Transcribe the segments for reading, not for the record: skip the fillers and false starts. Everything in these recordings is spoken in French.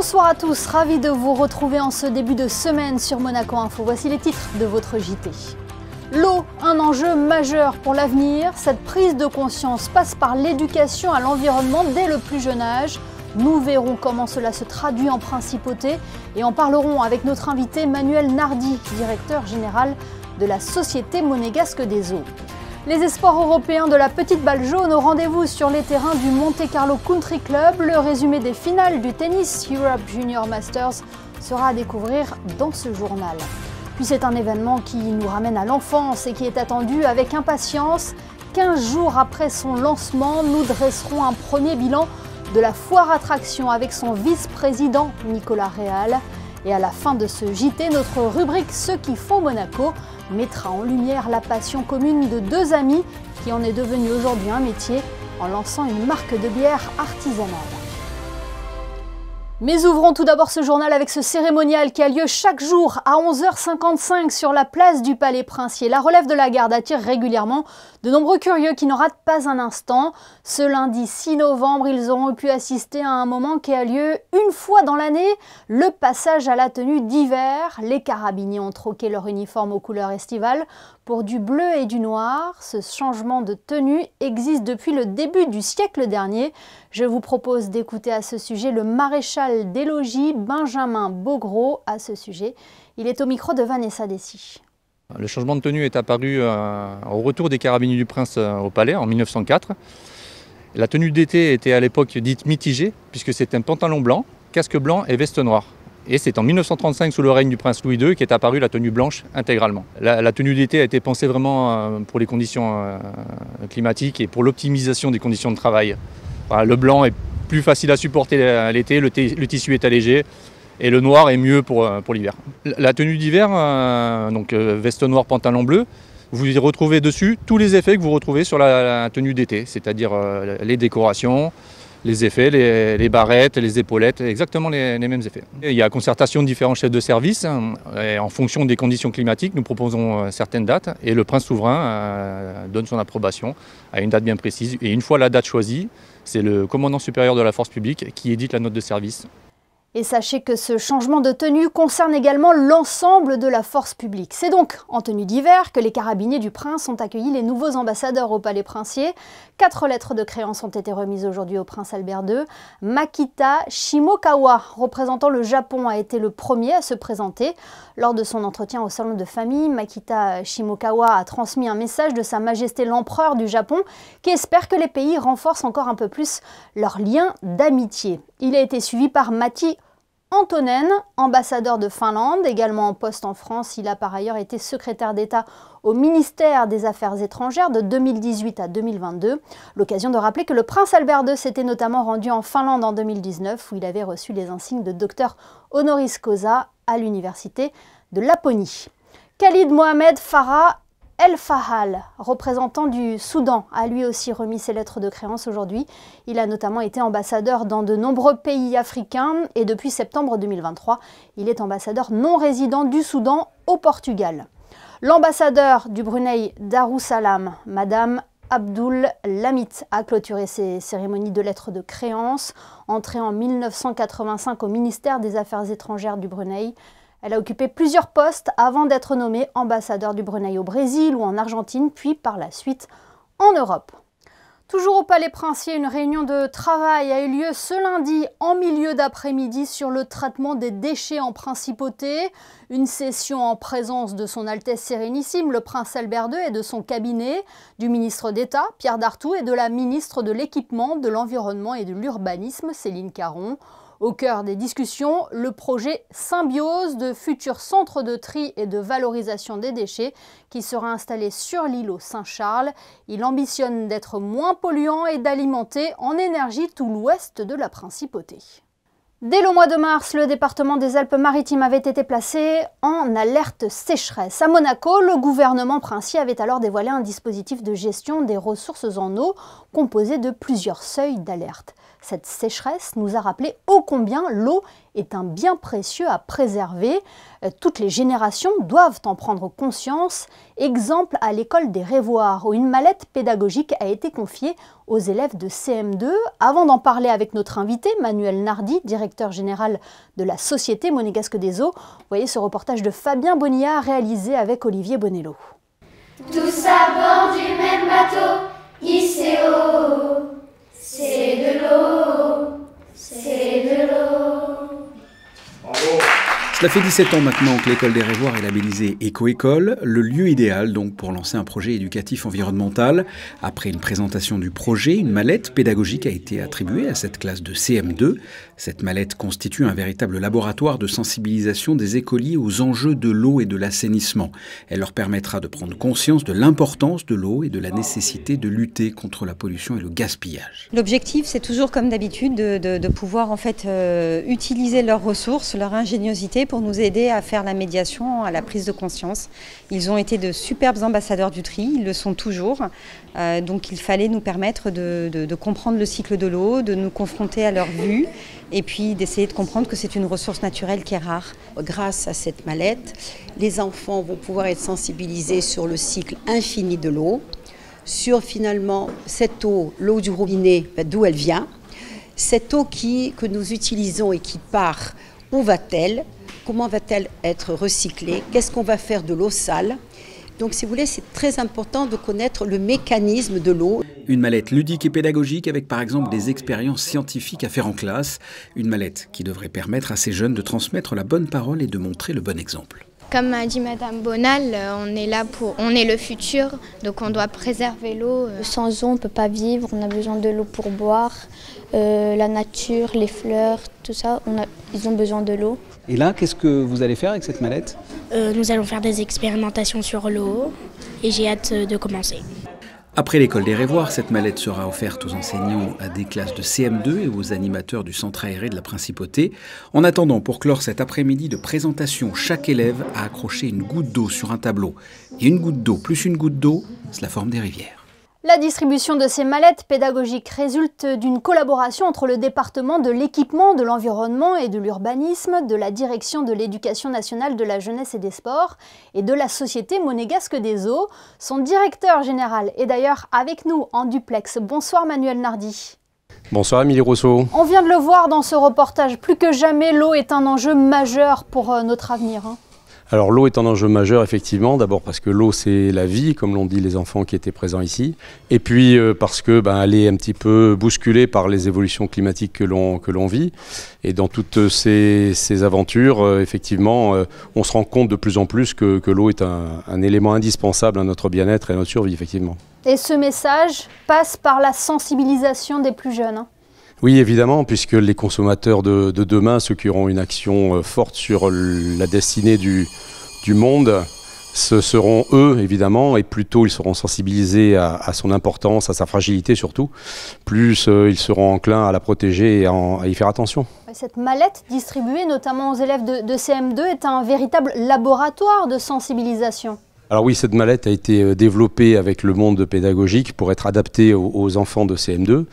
Bonsoir à tous, ravi de vous retrouver en ce début de semaine sur Monaco Info. Voici les titres de votre JT. L'eau, un enjeu majeur pour l'avenir. Cette prise de conscience passe par l'éducation à l'environnement dès le plus jeune âge. Nous verrons comment cela se traduit en principauté et en parlerons avec notre invité Manuel Nardi, directeur général de la Société monégasque des eaux. Les espoirs européens de la petite balle jaune au rendez-vous sur les terrains du Monte Carlo Country Club. Le résumé des finales du Tennis Europe Junior Masters sera à découvrir dans ce journal. Puis c'est un événement qui nous ramène à l'enfance et qui est attendu avec impatience. 15 jours après son lancement, nous dresserons un premier bilan de la foire attraction avec son vice-président Nicolas Réal. Et à la fin de ce JT, notre rubrique Ceux qui font Monaco mettra en lumière la passion commune de deux amis qui en est devenu aujourd'hui un métier en lançant une marque de bière artisanale. Mais ouvrons tout d'abord ce journal avec ce cérémonial qui a lieu chaque jour à 11h55 sur la place du Palais Princier. La relève de la garde attire régulièrement de nombreux curieux qui n'en ratent pas un instant. Ce lundi 6 novembre, ils auront pu assister à un moment qui a lieu une fois dans l'année, le passage à la tenue d'hiver. Les carabiniers ont troqué leur uniforme aux couleurs estivales pour du bleu et du noir. Ce changement de tenue existe depuis le début du siècle dernier. Je vous propose d'écouter à ce sujet le maréchal des logis Benjamin Bogreau à ce sujet. Il est au micro de Vanessa Dessy. Le changement de tenue est apparu au retour des carabiniers du Prince au Palais en 1904. La tenue d'été était à l'époque dite mitigée puisque c'était un pantalon blanc, casque blanc et veste noire. Et c'est en 1935, sous le règne du prince Louis II, qu'est apparue la tenue blanche intégralement. La tenue d'été a été pensée vraiment pour les conditions climatiques et pour l'optimisation des conditions de travail. Voilà, le blanc est plus facile à supporter l'été, le tissu est allégé et le noir est mieux pour l'hiver. La tenue d'hiver, donc veste noire, pantalon bleu, vous y retrouvez dessus tous les effets que vous retrouvez sur la tenue d'été, c'est-à-dire les décorations, les effets, les barrettes, les épaulettes, exactement les mêmes effets. Il y a concertation de différents chefs de service et en fonction des conditions climatiques, nous proposons certaines dates et le prince souverain donne son approbation à une date bien précise. Et une fois la date choisie, c'est le commandant supérieur de la force publique qui édite la note de service. Et sachez que ce changement de tenue concerne également l'ensemble de la force publique. C'est donc en tenue d'hiver que les carabiniers du Prince ont accueilli les nouveaux ambassadeurs au Palais Princier. 4 lettres de créance ont été remises aujourd'hui au Prince Albert II. Makita Shimokawa, représentant le Japon, a été le premier à se présenter. Lors de son entretien au salon de famille, Makita Shimokawa a transmis un message de Sa Majesté l'Empereur du Japon qui espère que les pays renforcent encore un peu plus leurs liens d'amitié. Il a été suivi par Matti Antonen, ambassadeur de Finlande, également en poste en France. Il a par ailleurs été secrétaire d'État au ministère des Affaires étrangères de 2018 à 2022. L'occasion de rappeler que le prince Albert II s'était notamment rendu en Finlande en 2019 où il avait reçu les insignes de docteur honoris causa à l'université de Laponie. Khalid Mohamed Farah El Fahal, représentant du Soudan, a lui aussi remis ses lettres de créance aujourd'hui. Il a notamment été ambassadeur dans de nombreux pays africains et depuis septembre 2023, il est ambassadeur non résident du Soudan au Portugal. L'ambassadeur du Brunei Darussalam, Madame Abdul Lamit, a clôturé ses cérémonies de lettres de créance. Entrée en 1985 au ministère des Affaires étrangères du Brunei, elle a occupé plusieurs postes avant d'être nommée ambassadeur du Brunei au Brésil ou en Argentine, puis par la suite en Europe. Toujours au Palais Princier, une réunion de travail a eu lieu ce lundi en milieu d'après-midi sur le traitement des déchets en principauté. Une session en présence de son Altesse Sérénissime, le Prince Albert II, et de son cabinet, du ministre d'État, Pierre Dartout, et de la ministre de l'Équipement, de l'Environnement et de l'Urbanisme, Céline Caron. Au cœur des discussions, le projet Symbiose de futur centre de tri et de valorisation des déchets qui sera installé sur l'îlot Saint-Charles. Il ambitionne d'être moins polluant et d'alimenter en énergie tout l'ouest de la principauté. Dès le mois de mars, le département des Alpes-Maritimes avait été placé en alerte sécheresse. À Monaco, le gouvernement princier avait alors dévoilé un dispositif de gestion des ressources en eau composé de plusieurs seuils d'alerte. Cette sécheresse nous a rappelé ô combien l'eau est un bien précieux à préserver. Toutes les générations doivent en prendre conscience. Exemple à l'école des Révoirs, où une mallette pédagogique a été confiée aux élèves de CM2. Avant d'en parler avec notre invité, Manuel Nardi, directeur général de la Société Monégasque des Eaux, voyez ce reportage de Fabien Bonilla réalisé avec Olivier Bonello. Tous à bord du même bateau, ICO, c'est de l'eau, c'est de l'eau. Bravo. Cela fait 17 ans maintenant que l'école des Révoirs est labellisée Éco-École, le lieu idéal donc pour lancer un projet éducatif environnemental. Après une présentation du projet, une mallette pédagogique a été attribuée à cette classe de CM2. Cette mallette constitue un véritable laboratoire de sensibilisation des écoliers aux enjeux de l'eau et de l'assainissement. Elle leur permettra de prendre conscience de l'importance de l'eau et de la nécessité de lutter contre la pollution et le gaspillage. L'objectif, c'est toujours comme d'habitude de pouvoir en fait utiliser leurs ressources, leur ingéniosité pour nous aider à faire la médiation, à la prise de conscience. Ils ont été de superbes ambassadeurs du tri, ils le sont toujours. Donc il fallait nous permettre de comprendre le cycle de l'eau, de nous confronter à leur vue et puis d'essayer de comprendre que c'est une ressource naturelle qui est rare. Grâce à cette mallette, les enfants vont pouvoir être sensibilisés sur le cycle infini de l'eau, sur finalement cette eau, l'eau du robinet, d'où elle vient, cette eau que nous utilisons et qui part, où va-t-elle ? Comment va-t-elle être recyclée? Qu'est-ce qu'on va faire de l'eau sale? Donc, si vous voulez, c'est très important de connaître le mécanisme de l'eau. Une mallette ludique et pédagogique avec par exemple des expériences scientifiques à faire en classe. Une mallette qui devrait permettre à ces jeunes de transmettre la bonne parole et de montrer le bon exemple. Comme a dit Madame Bonal, on est le futur, donc on doit préserver l'eau. Sans eau, on ne peut pas vivre, on a besoin de l'eau pour boire, la nature, les fleurs, tout ça, ils ont besoin de l'eau. Et là, qu'est-ce que vous allez faire avec cette mallette ? Nous allons faire des expérimentations sur l'eau et j'ai hâte de commencer. Après l'école des Révoirs, cette mallette sera offerte aux enseignants à des classes de CM2 et aux animateurs du centre aéré de la Principauté. En attendant, pour clore cet après-midi de présentation, chaque élève a accroché une goutte d'eau sur un tableau. Et une goutte d'eau plus une goutte d'eau, cela forme des rivières. La distribution de ces mallettes pédagogiques résulte d'une collaboration entre le département de l'équipement, de l'environnement et de l'urbanisme, de la direction de l'éducation nationale de la jeunesse et des sports et de la Société Monégasque des Eaux. Son directeur général est d'ailleurs avec nous en duplex. Bonsoir Manuel Nardi. Bonsoir Émilie Rousseau. On vient de le voir dans ce reportage, plus que jamais l'eau est un enjeu majeur pour notre avenir. Alors l'eau est un enjeu majeur effectivement, d'abord parce que l'eau c'est la vie, comme l'ont dit les enfants qui étaient présents ici, et puis parce que elle est un petit peu bousculée par les évolutions climatiques que l'on vit, et dans toutes ces aventures, effectivement, on se rend compte de plus en plus que l'eau est un élément indispensable à notre bien-être et à notre survie, effectivement. Et ce message passe par la sensibilisation des plus jeunes. Oui, évidemment, puisque les consommateurs de demain, ceux qui auront une action forte sur la destinée du monde, ce seront eux, évidemment, et plus tôt ils seront sensibilisés à son importance, à sa fragilité surtout, plus ils seront enclins à la protéger et à y faire attention. Cette mallette distribuée notamment aux élèves de CM2 est un véritable laboratoire de sensibilisation. Alors oui, cette mallette a été développée avec le monde pédagogique pour être adaptée aux enfants de CM2.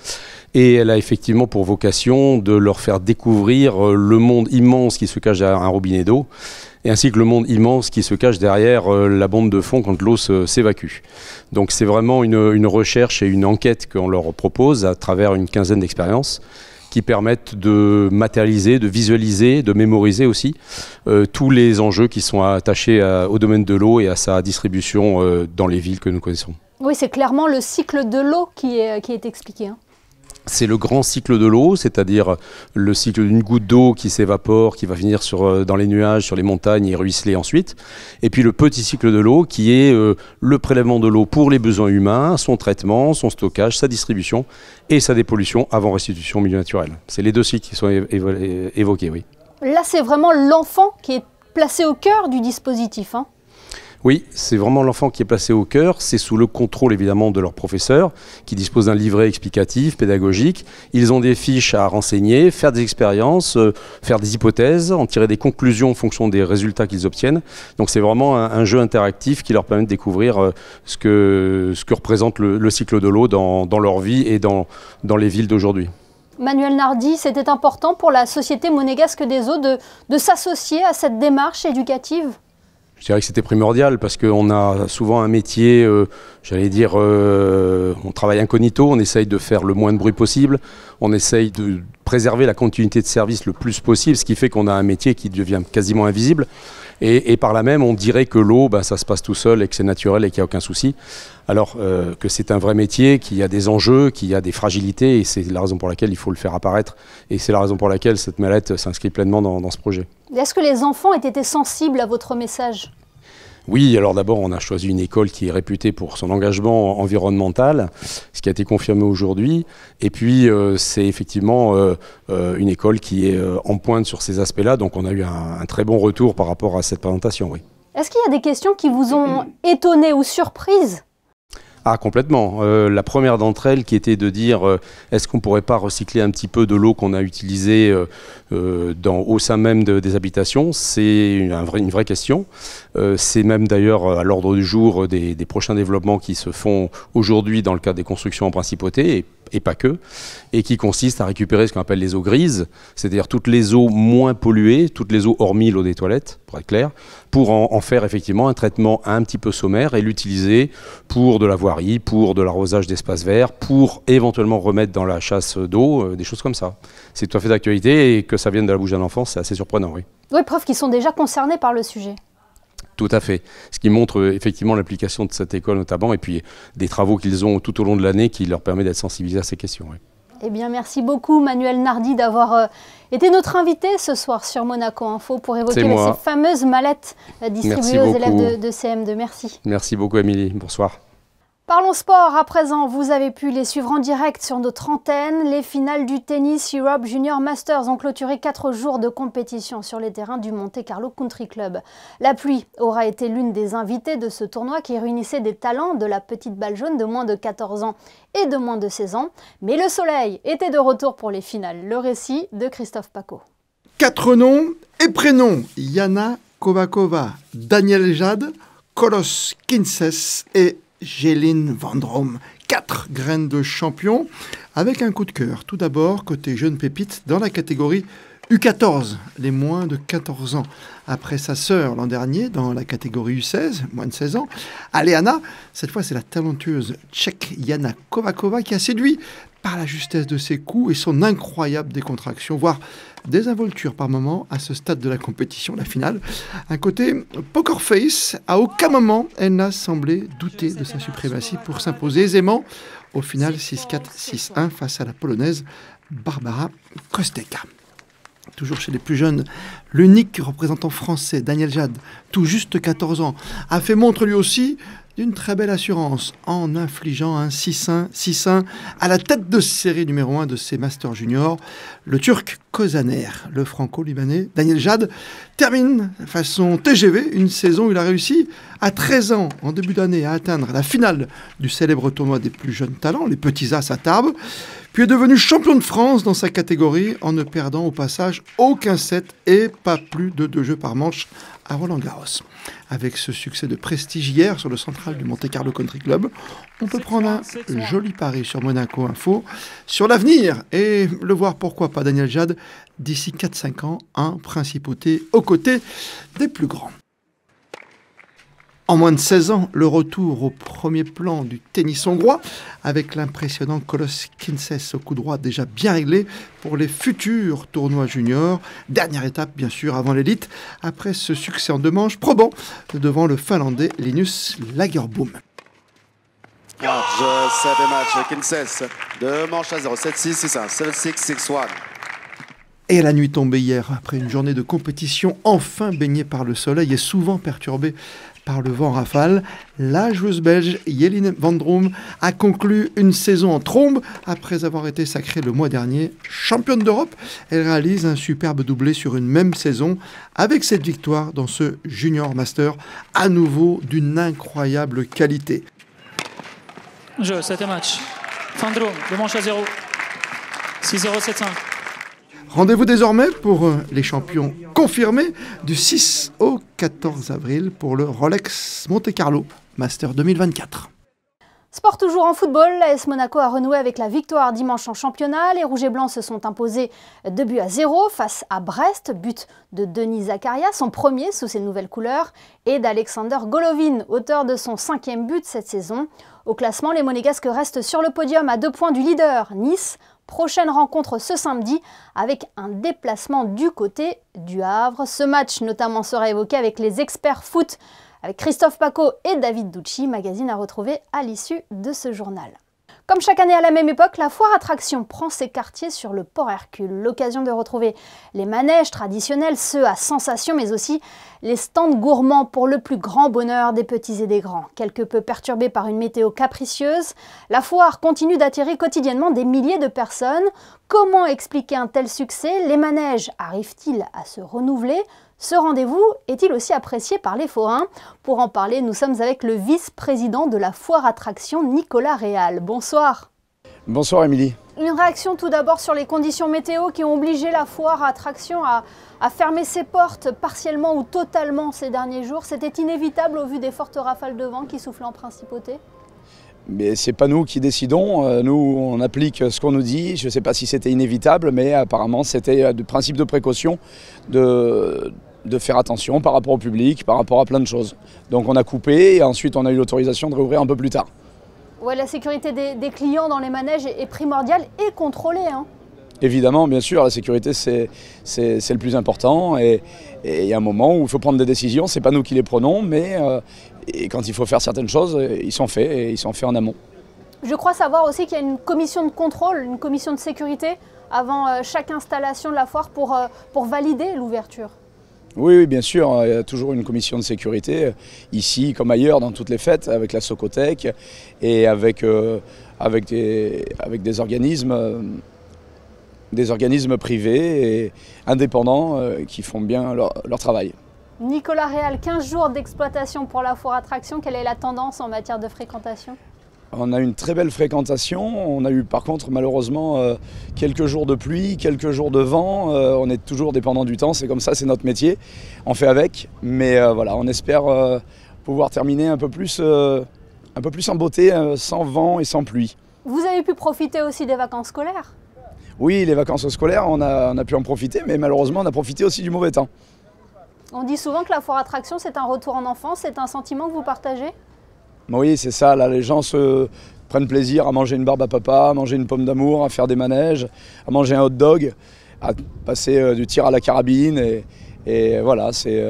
Et elle a effectivement pour vocation de leur faire découvrir le monde immense qui se cache derrière un robinet d'eau, et ainsi que le monde immense qui se cache derrière la bombe de fond quand l'eau s'évacue. Donc c'est vraiment une recherche et une enquête qu'on leur propose à travers une quinzaine d'expériences qui permettent de matérialiser, de visualiser, de mémoriser aussi tous les enjeux qui sont attachés au domaine de l'eau et à sa distribution dans les villes que nous connaissons. Oui, c'est clairement le cycle de l'eau qui est expliqué. C'est le grand cycle de l'eau, c'est-à-dire le cycle d'une goutte d'eau qui s'évapore, qui va finir dans les nuages, sur les montagnes et ruisseler ensuite. Et puis le petit cycle de l'eau qui est le prélèvement de l'eau pour les besoins humains, son traitement, son stockage, sa distribution et sa dépollution avant restitution au milieu naturel. C'est les deux cycles qui sont évoqués, oui. Là, c'est vraiment l'enfant qui est placé au cœur du dispositif, hein. Oui, c'est vraiment l'enfant qui est placé au cœur. C'est sous le contrôle évidemment de leurs professeurs qui disposent d'un livret explicatif, pédagogique. Ils ont des fiches à renseigner, faire des expériences, faire des hypothèses, en tirer des conclusions en fonction des résultats qu'ils obtiennent. Donc c'est vraiment un jeu interactif qui leur permet de découvrir ce que représente le cycle de l'eau dans leur vie et dans les villes d'aujourd'hui. Manuel Nardi, c'était important pour la Société monégasque des eaux de s'associer à cette démarche éducative? Je dirais que c'était primordial parce qu'on a souvent un métier, j'allais dire, on travaille incognito, on essaye de faire le moins de bruit possible, on essaye de préserver la continuité de service le plus possible, ce qui fait qu'on a un métier qui devient quasiment invisible. Et par là même, on dirait que l'eau, ça se passe tout seul et que c'est naturel et qu'il n'y a aucun souci. Alors que c'est un vrai métier, qu'il y a des enjeux, qu'il y a des fragilités, et c'est la raison pour laquelle il faut le faire apparaître. Et c'est la raison pour laquelle cette mallette s'inscrit pleinement dans ce projet. Est-ce que les enfants aient été sensibles à votre message? Oui, alors d'abord, on a choisi une école qui est réputée pour son engagement environnemental, ce qui a été confirmé aujourd'hui. Et puis, c'est effectivement une école qui est en pointe sur ces aspects-là. Donc, on a eu un très bon retour par rapport à cette présentation, oui. Est-ce qu'il y a des questions qui vous ont étonné ou surprise? Ah, complètement. La première d'entre elles qui était de dire est-ce qu'on ne pourrait pas recycler un petit peu de l'eau qu'on a utilisée au sein même des habitations? C'est une vraie question. C'est même d'ailleurs à l'ordre du jour des prochains développements qui se font aujourd'hui dans le cadre des constructions en principauté, et pas que, et qui consiste à récupérer ce qu'on appelle les eaux grises, c'est-à-dire toutes les eaux moins polluées, toutes les eaux hormis l'eau des toilettes, pour être clair, pour en faire effectivement un traitement un petit peu sommaire et l'utiliser pour de la voirie, pour de l'arrosage d'espaces verts, pour éventuellement remettre dans la chasse d'eau, des choses comme ça. C'est tout à fait d'actualité, et que ça vienne de la bouche d'un enfant, c'est assez surprenant, oui. Oui, preuve qu'ils sont déjà concernés par le sujet. Tout à fait. Ce qui montre effectivement l'application de cette école notamment, et puis des travaux qu'ils ont tout au long de l'année qui leur permet d'être sensibilisés à ces questions. Oui. Eh bien, merci beaucoup Manuel Nardi d'avoir été notre invité ce soir sur Monaco Info pour évoquer ces fameuses mallettes distribuées aux élèves de CM2. Merci. Merci beaucoup Émilie. Bonsoir. Parlons sport à présent, vous avez pu les suivre en direct sur notre antenne. Les finales du Tennis Europe Junior Masters ont clôturé 4 jours de compétition sur les terrains du Monte Carlo Country Club. La pluie aura été l'une des invitées de ce tournoi qui réunissait des talents de la petite balle jaune de moins de 14 ans et de moins de 16 ans. Mais le soleil était de retour pour les finales. Le récit de Christophe Paco. 4 noms et prénoms, Jana Kovakova, Daniel Jad, Kolos Kinses et Jeline Vendrom, 4 graines de champion, avec un coup de cœur. Tout d'abord, côté jeune pépite, dans la catégorie U14, les moins de 14 ans. Après sa sœur l'an dernier, dans la catégorie U16, moins de 16 ans, Aleana, cette fois c'est la talentueuse tchèque Jana Kovakova qui a séduit par la justesse de ses coups et son incroyable décontraction, voire désinvolture par moment à ce stade de la compétition, la finale. Un côté poker face, à aucun moment elle n'a semblé douter de sa suprématie pour s'imposer aisément au final 6-4, 6-1 face à la polonaise Barbara Kosteka. Toujours chez les plus jeunes, l'unique représentant français, Daniel Jad, tout juste 14 ans, a fait montre lui aussi d'une très belle assurance en infligeant un 6-1, 6-1 à la tête de série numéro 1 de ces Masters Juniors, le Turc Kozaner. Le franco-libanais Daniel Jad termine façon TGV une saison où il a réussi à 13 ans, en début d'année, à atteindre la finale du célèbre tournoi des plus jeunes talents, les Petits As à Tarbes, puis est devenu champion de France dans sa catégorie en ne perdant au passage aucun set et pas plus de 2 jeux par manche à Roland-Garros. Avec ce succès de prestige hier sur le central du Monte Carlo Country Club, on peut prendre un joli pari sur Monaco Info sur l'avenir et le voir pourquoi pas Daniel Jad d'ici 4-5 ans en principauté aux côtés des plus grands. En moins de 16 ans, le retour au premier plan du tennis hongrois avec l'impressionnant Kolos Kinses au coup droit déjà bien réglé pour les futurs tournois juniors. Dernière étape, bien sûr, avant l'élite, après ce succès en 2 manches probant devant le Finlandais Linus Lagerboom. 7 match, Kinses, 2 manches à 0, 7-6, 6-1, 7-6, 6-1. Et la nuit tombée hier, après une journée de compétition enfin baignée par le soleil et souvent perturbée par le vent rafale, la joueuse belge Jeline Vendrom a conclu une saison en trombe après avoir été sacrée le mois dernier championne d'Europe. Elle réalise un superbe doublé sur une même saison avec cette victoire dans ce Junior Master, à nouveau d'une incroyable qualité. Jeu, 7 match. Vendrom, 2 manches à 0. 6-0, 7-5. Rendez-vous désormais pour les champions confirmés du 6 au 14 avril pour le Rolex Monte Carlo Master 2024. Sport toujours en football, l'AS Monaco a renoué avec la victoire dimanche en championnat. Les Rouges et Blancs se sont imposés 2-0 face à Brest. But de Denis Zakaria, son premier sous ses nouvelles couleurs, et d'Alexander Golovin, auteur de son 5e but cette saison. Au classement, les Monégasques restent sur le podium à 2 points du leader, Nice. Prochaine rencontre ce samedi avec un déplacement du côté du Havre. Ce match notamment sera évoqué avec les experts foot, avec Christophe Paco et David Ducci, magazine à retrouver à l'issue de ce journal. Comme chaque année à la même époque, la foire attraction prend ses quartiers sur le port Hercule. L'occasion de retrouver les manèges traditionnels, ceux à sensations, mais aussi les stands gourmands pour le plus grand bonheur des petits et des grands. Quelque peu perturbée par une météo capricieuse, la foire continue d'attirer quotidiennement des milliers de personnes. Comment expliquer un tel succès? Les manèges arrivent-ils à se renouveler? Ce rendez-vous est-il aussi apprécié par les forains? Pour en parler, nous sommes avec le vice-président de la foire attraction, Nicolas Réal. Bonsoir. Bonsoir Émilie. Une réaction tout d'abord sur les conditions météo qui ont obligé la foire attraction à fermer ses portes partiellement ou totalement ces derniers jours. C'était inévitable au vu des fortes rafales de vent qui soufflaient en principauté? Mais c'est pas nous qui décidons, nous on applique ce qu'on nous dit. Je ne sais pas si c'était inévitable, mais apparemment c'était le principe de précaution de faire attention par rapport au public, par rapport à plein de choses. Donc on a coupé et ensuite on a eu l'autorisation de réouvrir un peu plus tard. Ouais, la sécurité des clients dans les manèges est primordiale et contrôlée, hein. Évidemment, bien sûr, la sécurité c'est le plus important et il y a un moment où il faut prendre des décisions, c'est pas nous qui les prenons, mais et quand il faut faire certaines choses, ils sont faits et ils sont faits en amont. Je crois savoir aussi qu'il y a une commission de contrôle, une commission de sécurité avant chaque installation de la foire pour valider l'ouverture. Oui, bien sûr, il y a toujours une commission de sécurité, ici comme ailleurs, dans toutes les fêtes, avec la Socotec et avec des organismes privés et indépendants qui font bien leur travail. Nicolas Réal, 15 jours d'exploitation pour la foire attraction, quelle est la tendance en matière de fréquentation? On a une très belle fréquentation, on a eu par contre malheureusement quelques jours de pluie, quelques jours de vent, on est toujours dépendant du temps, c'est comme ça, c'est notre métier, on fait avec, mais voilà, on espère pouvoir terminer un peu plus en beauté, sans vent et sans pluie. Vous avez pu profiter aussi des vacances scolaires? Oui, les vacances scolaires, on a pu en profiter, mais malheureusement on a profité aussi du mauvais temps. On dit souvent que la foire attraction c'est un retour en enfance, c'est un sentiment que vous partagez? Oui, c'est ça, là les gens se prennent plaisir à manger une barbe à papa, à manger une pomme d'amour, à faire des manèges, à manger un hot dog, à passer du tir à la carabine et voilà, c'est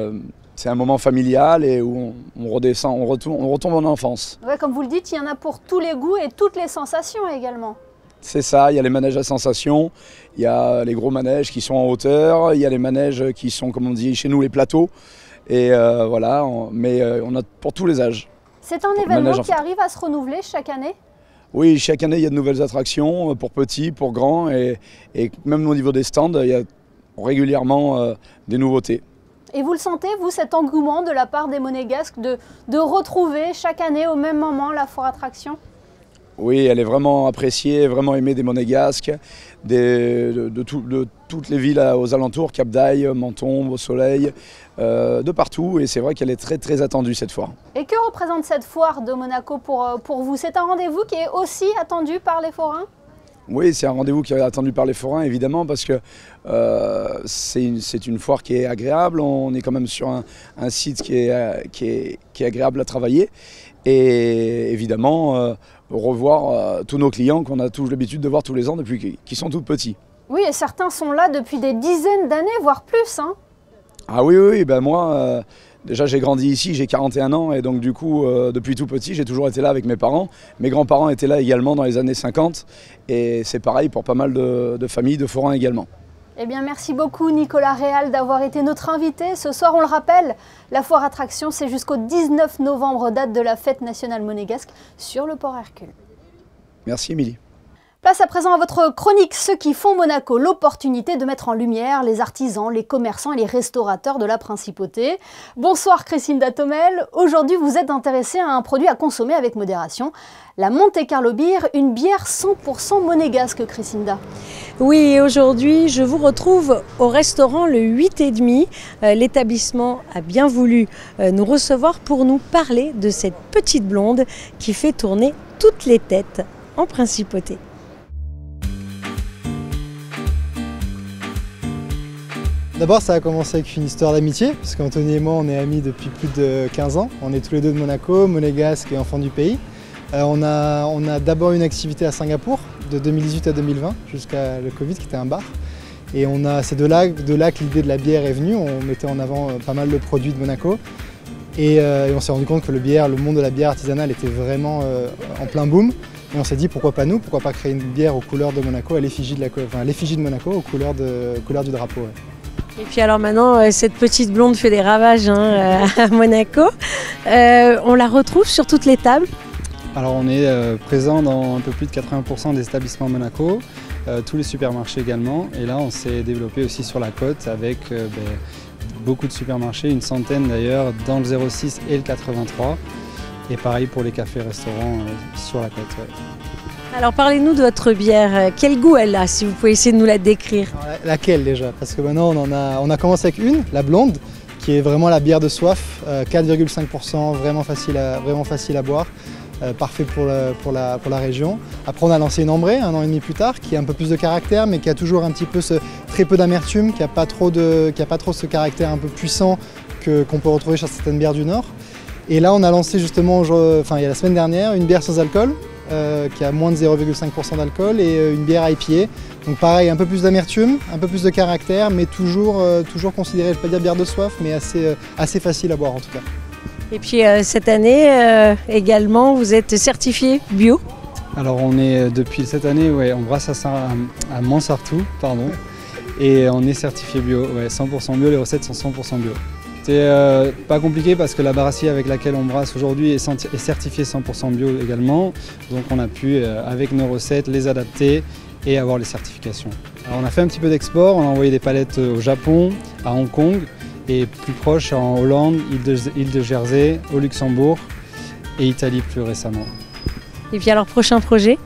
un moment familial et où on retombe en enfance. Ouais, comme vous le dites, il y en a pour tous les goûts et toutes les sensations également. C'est ça, il y a les manèges à sensation, il y a les gros manèges qui sont en hauteur, il y a les manèges qui sont, comme on dit chez nous, les plateaux. Et voilà, mais on a pour tous les âges. C'est un événement qui arrive à se renouveler chaque année? Oui, chaque année il y a de nouvelles attractions, pour petits, pour grands, et même au niveau des stands, il y a régulièrement des nouveautés. Et vous le sentez, vous, cet engouement de la part des Monégasques de retrouver chaque année au même moment la foire attraction? Oui, elle est vraiment appréciée, vraiment aimée des Monégasques, de toutes les villes aux alentours, Cap d'Aille, Menton, Beau-Soleil, de partout. Et c'est vrai qu'elle est très très attendue cette foire. Et que représente cette foire de Monaco pour vous? C'est un rendez-vous qui est aussi attendu par les forains? Oui, c'est un rendez-vous qui est attendu par les forains, évidemment, parce que c'est une foire qui est agréable. On est quand même sur un site qui est agréable à travailler. Et évidemment, revoir tous nos clients qu'on a tous l'habitude de voir tous les ans depuis qu'ils sont tout petits. Oui, et certains sont là depuis des dizaines d'années, voire plus, hein. Ah oui, ben moi, déjà j'ai grandi ici, j'ai 41 ans, et donc du coup, depuis tout petit, j'ai toujours été là avec mes parents. Mes grands-parents étaient là également dans les années 50, et c'est pareil pour pas mal de familles de forains également. Eh bien, merci beaucoup Nicolas Réal d'avoir été notre invité. Ce soir, on le rappelle, la foire attraction, c'est jusqu'au 19 novembre, date de la fête nationale monégasque sur le port Hercule. Merci Émilie. Place à présent à votre chronique, ceux qui font Monaco, l'opportunité de mettre en lumière les artisans, les commerçants et les restaurateurs de la principauté. Bonsoir Christine Datomel, aujourd'hui vous êtes intéressée à un produit à consommer avec modération, la Monte Carlo Beer, une bière 100% monégasque, Christinda. Oui, et aujourd'hui je vous retrouve au restaurant Le 8,5. L'établissement a bien voulu nous recevoir pour nous parler de cette petite blonde qui fait tourner toutes les têtes en principauté. D'abord, ça a commencé avec une histoire d'amitié, parce qu'Anthony et moi, on est amis depuis plus de 15 ans. On est tous les deux de Monaco, monégasques et enfants du pays. On a d'abord une activité à Singapour, de 2018 à 2020, jusqu'à le Covid, qui était un bar. Et c'est de là que l'idée de la bière est venue. On mettait en avant pas mal de produits de Monaco. Et on s'est rendu compte que le monde de la bière artisanale était vraiment en plein boom. Et on s'est dit pourquoi pas nous, pourquoi pas créer une bière aux couleurs de Monaco, à l'effigie de Monaco, aux couleurs du drapeau. Ouais. Et puis alors maintenant, cette petite blonde fait des ravages à Monaco. On la retrouve sur toutes les tables. Alors on est présent dans un peu plus de 80% des établissements Monaco, tous les supermarchés également. Et là on s'est développé aussi sur la côte avec beaucoup de supermarchés, une centaine d'ailleurs dans le 06 et le 83. Et pareil pour les cafés-restaurants sur la côte. Ouais. Alors parlez-nous de votre bière. Quel goût elle a, si vous pouvez essayer de nous la décrire? Laquelle déjà? Parce que maintenant on a commencé avec la blonde, qui est vraiment la bière de soif, 4,5%, vraiment facile à boire. Parfait pour la région. Après on a lancé une ambrée un an et demi plus tard qui a un peu plus de caractère mais qui a toujours un petit peu très peu d'amertume, qui n'a pas trop ce caractère un peu puissant qu'on peut retrouver chez certaines bières du Nord. Et là on a lancé justement, il y a la semaine dernière, une bière sans alcool qui a moins de 0,5% d'alcool et une bière IPA. Donc pareil, un peu plus d'amertume, un peu plus de caractère mais toujours considéré, je ne vais pas dire bière de soif mais assez facile à boire en tout cas. Et puis cette année également, vous êtes certifié bio? Alors on est depuis cette année, on brasse à Montsartou, et on est certifié bio, 100% bio, les recettes sont 100% bio. C'est pas compliqué parce que la brasserie avec laquelle on brasse aujourd'hui est certifiée 100% bio également, donc on a pu avec nos recettes les adapter et avoir les certifications. Alors on a fait un petit peu d'export, on a envoyé des palettes au Japon, à Hong Kong, et plus proche en Hollande, île de Jersey, au Luxembourg et Italie plus récemment. Et puis alors, prochain projet?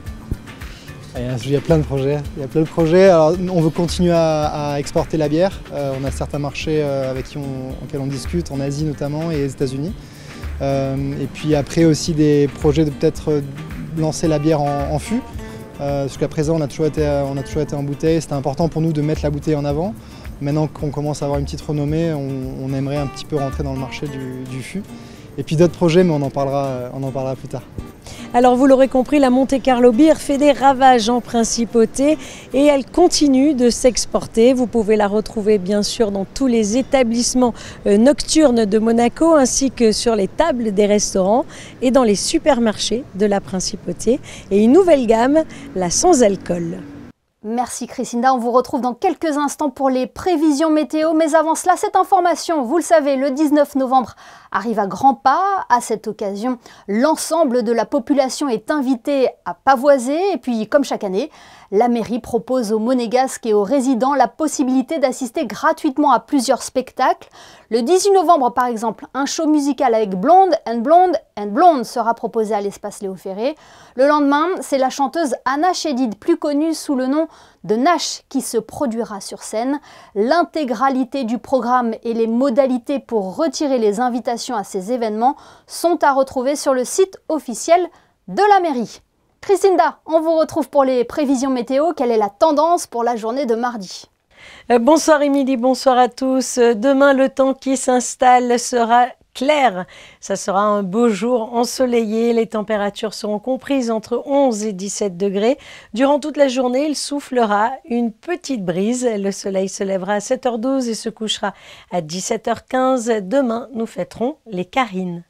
Il y a plein de projets. Alors, on veut continuer à exporter la bière. On a certains marchés auxquels on discute, en Asie notamment et aux États-Unis. Et puis après aussi des projets de peut-être lancer la bière en fût. Jusqu'à présent, on a toujours été en bouteille. C'était important pour nous de mettre la bouteille en avant. Maintenant qu'on commence à avoir une petite renommée, on aimerait un petit peu rentrer dans le marché du fût. Et puis d'autres projets, mais on en parlera plus tard. Alors vous l'aurez compris, la Monte Carlo Beer fait des ravages en principauté et elle continue de s'exporter. Vous pouvez la retrouver bien sûr dans tous les établissements nocturnes de Monaco ainsi que sur les tables des restaurants et dans les supermarchés de la principauté. Et une nouvelle gamme, la sans alcool. Merci Crisinda, on vous retrouve dans quelques instants pour les prévisions météo. Mais avant cela, cette information, vous le savez, le 19 novembre arrive à grands pas. À cette occasion, l'ensemble de la population est invité à pavoiser. Et puis, comme chaque année, la mairie propose aux monégasques et aux résidents la possibilité d'assister gratuitement à plusieurs spectacles. Le 18 novembre, par exemple, un show musical avec Blonde and Blonde and Blonde sera proposé à l'espace Léo Ferré. Le lendemain, c'est la chanteuse Anna Chédid, plus connue sous le nom de Nash, qui se produira sur scène. L'intégralité du programme et les modalités pour retirer les invitations à ces événements sont à retrouver sur le site officiel de la mairie. Crisinda, on vous retrouve pour les prévisions météo. Quelle est la tendance pour la journée de mardi? Bonsoir Émilie, bonsoir à tous. Demain, le temps qui s'installe sera clair. Ça sera un beau jour ensoleillé. Les températures seront comprises entre 11 et 17 degrés. Durant toute la journée, il soufflera une petite brise. Le soleil se lèvera à 7h12 et se couchera à 17h15. Demain, nous fêterons les Carines.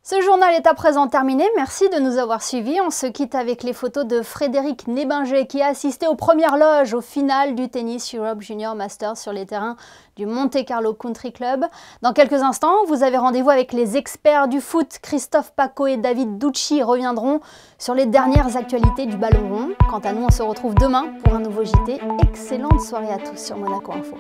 Ce journal est à présent terminé. Merci de nous avoir suivis. On se quitte avec les photos de Frédéric Nébinger qui a assisté aux premières loges au final du Tennis Europe Junior Masters sur les terrains du Monte Carlo Country Club. Dans quelques instants, vous avez rendez-vous avec les experts du foot. Christophe Paco et David Ducci reviendront sur les dernières actualités du ballon rond. Quant à nous, on se retrouve demain pour un nouveau JT. Excellente soirée à tous sur Monaco Info.